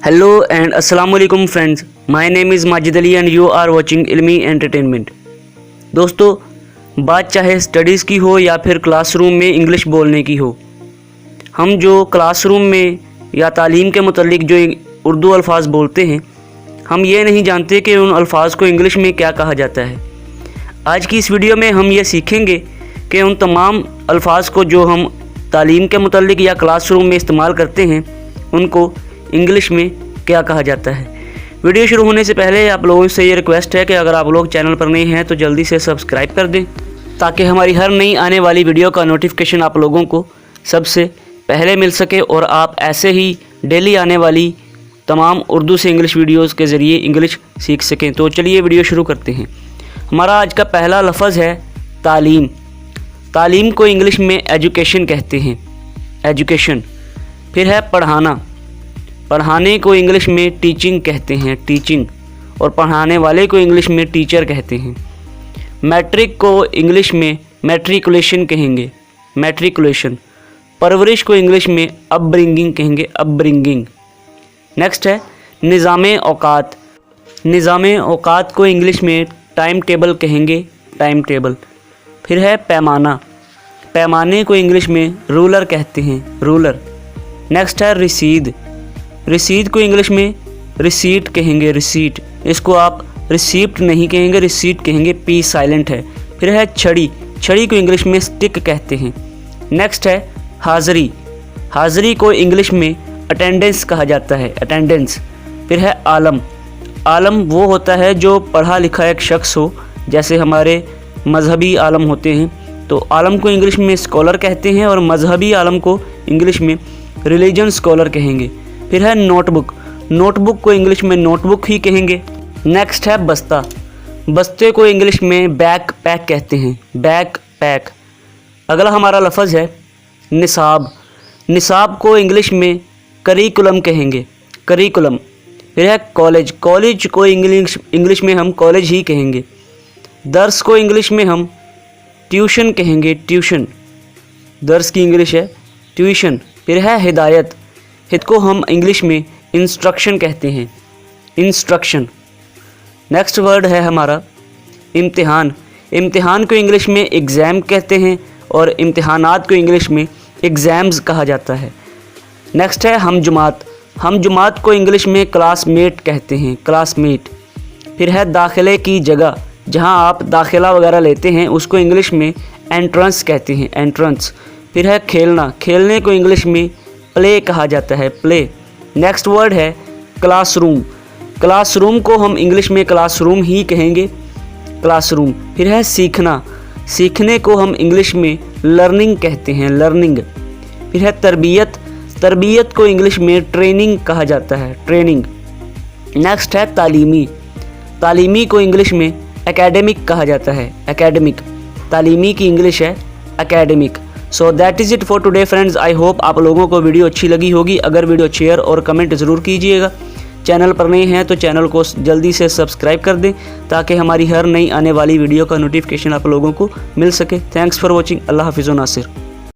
Hello and Assalamu alaikum friends. My name is Majid Ali and you are watching Ilmi entertainment. दोस्तों, बात चाहे studies की हो या फिर क्लासरूम में इंग्लिश बोलने की हो, हम जो क्लासरूम में या तालीम के मुतल्लिक जो उर्दू अल्फाज बोलते हैं, हम ये नहीं जानते कि उन अल्फाज को इंग्लिश में क्या कहा जाता है। आज की इस वीडियो में हम ये सीखेंगे कि उन तमाम अल्फाज को जो हम तालीम के मुतल्लिक या क्लासरूम में इस्तेमाल करते हैं, उनको इंग्लिश में क्या कहा जाता है। वीडियो शुरू होने से पहले आप लोगों से ये रिक्वेस्ट है कि अगर आप लोग चैनल पर नए हैं तो जल्दी से सब्सक्राइब कर दें, ताकि हमारी हर नई आने वाली वीडियो का नोटिफिकेशन आप लोगों को सबसे पहले मिल सके और आप ऐसे ही डेली आने वाली तमाम उर्दू से इंग्लिश वीडियोज़ के ज़रिए इंग्लिश सीख सकें। तो चलिए वीडियो शुरू करते हैं। हमारा आज का पहला लफ्ज़ है तालीम। तालीम को इंग्लिश में एजुकेशन कहते हैं, एजुकेशन। फिर है पढ़ाना। पढ़ाने को इंग्लिश में टीचिंग कहते हैं, टीचिंग। और पढ़ाने वाले को इंग्लिश में टीचर कहते हैं। मैट्रिक को इंग्लिश में मैट्रिकुलेशन कहेंगे, मैट्रिकुलेशन। परवरिश को इंग्लिश में अपब्रिंगिंग कहेंगे, अपब्रिंगिंग। नेक्स्ट है निज़ामे औकात। निज़ामे औकात को इंग्लिश में टाइम टेबल कहेंगे, टाइम टेबल। फिर है पैमाना। पैमाने को इंग्लिश में रूलर कहते हैं, रूलर। नेक्स्ट है रसीद। रसीद को इंग्लिश में रिसीट कहेंगे, रिसीट। इसको आप रिसीप्ट नहीं कहेंगे, रिसीट कहेंगे, पी साइलेंट है। फिर है छड़ी। छड़ी को इंग्लिश में स्टिक कहते हैं। नेक्स्ट है हाज़री। हाज़री को इंग्लिश में अटेंडेंस कहा जाता है, अटेंडेंस। फिर है आलम। आलम वो होता है जो पढ़ा लिखा एक शख्स हो, जैसे हमारे मजहबी आलम होते हैं, तो आलम को इंग्लिश में स्कॉलर कहते हैं और मजहबी आलम को इंग्लिश में रिलीजन स्कॉलर कहेंगे। फिर है नोटबुक। नोटबुक को इंग्लिश में नोटबुक ही कहेंगे। नेक्स्ट है बस्ता। बस्ते को इंग्लिश में बैक पैक कहते हैं, बैक पैक। अगला हमारा लफ्ज़ है निसाब। निसाब को इंग्लिश में करिकुलम कहेंगे, करिकुलम। फिर है कॉलेज। कॉलेज को इंग्लिश में हम कॉलेज ही कहेंगे। दर्स को इंग्लिश में हम ट्यूशन कहेंगे, ट्यूशन। दर्स की इंग्लिश है ट्यूशन। फिर है हिदायत। हिद को हम इंग्लिश में इंस्ट्रक्शन कहते हैं, इंस्ट्रक्शन। नेक्स्ट वर्ड है हमारा इम्तिहान। इम्तिहान को इंग्लिश में एग्ज़ाम कहते हैं और इम्तिहानात को इंग्लिश में एग्ज़ाम्स कहा जाता है। नेक्स्ट है हमजुमात। हमजुमात को इंग्लिश में क्लासमेट कहते हैं, क्लासमेट। फिर है दाखिले की जगह, जहां आप दाखिला वगैरह लेते हैं, उसको इंग्लिश में एंट्रेंस कहते हैं, एंट्रेंस। फिर है खेलना। खेलने को इंग्लिश में प्ले कहा जाता है, प्ले। नेक्स्ट वर्ड है क्लासरूम। क्लासरूम को हम इंग्लिश में क्लासरूम ही कहेंगे, क्लासरूम। फिर है सीखना। सीखने को हम इंग्लिश में लर्निंग कहते हैं, लर्निंग। फिर है तरबियत। तरबियत को इंग्लिश में ट्रेनिंग कहा जाता है, ट्रेनिंग। नेक्स्ट है तालीमी। तालीमी को इंग्लिश में एकेडमिक कहा जाता है, एकेडमिक। तालीमी की इंग्लिश है academic. So that is it for today friends. I hope आप लोगों को वीडियो अच्छी लगी होगी। अगर वीडियो शेयर और कमेंट ज़रूर कीजिएगा। चैनल पर नए हैं तो चैनल को जल्दी से सब्सक्राइब कर दें, ताकि हमारी हर नई आने वाली वीडियो का नोटिफिकेशन आप लोगों को मिल सके। Thanks for watching. अल्लाह हाफिज़ व नासिर।